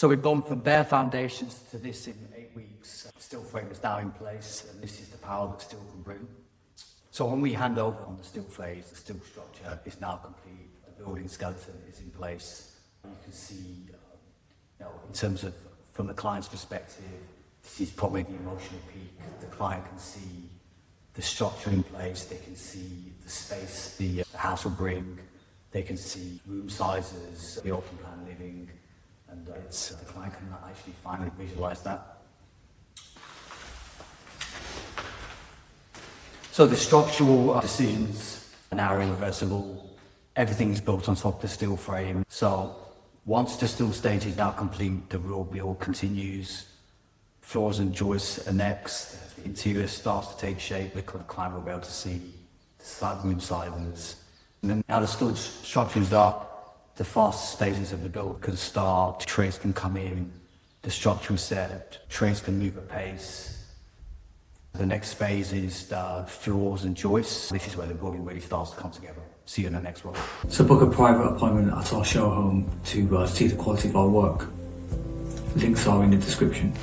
So we've gone from bare foundations to this in 8 weeks. The steel frame is now in place, and this is the power that steel can bring. So when we hand over on the steel phase, the steel structure is now complete. The building skeleton is in place. You can see, in terms of from the client's perspective, this is probably the emotional peak. The client can see the structure in place. They can see the space the house will bring. They can see room sizes, the open plan living, and the client can actually finally visualize that. So the structural decisions are now irreversible. Everything's built on top of the steel frame. So once the steel stage is now complete, the real build continues. Floors and joists are next. The interior starts to take shape because the client will be able to see the side room sizes. And then now the steel structure is up, the fast stages of the build can start, trades can come in, the structure is set, trades can move at pace. The next phase is the floors and joists. This is where the building really starts to come together. See you in the next one. So book a private appointment at our show home to see the quality of our work. Links are in the description.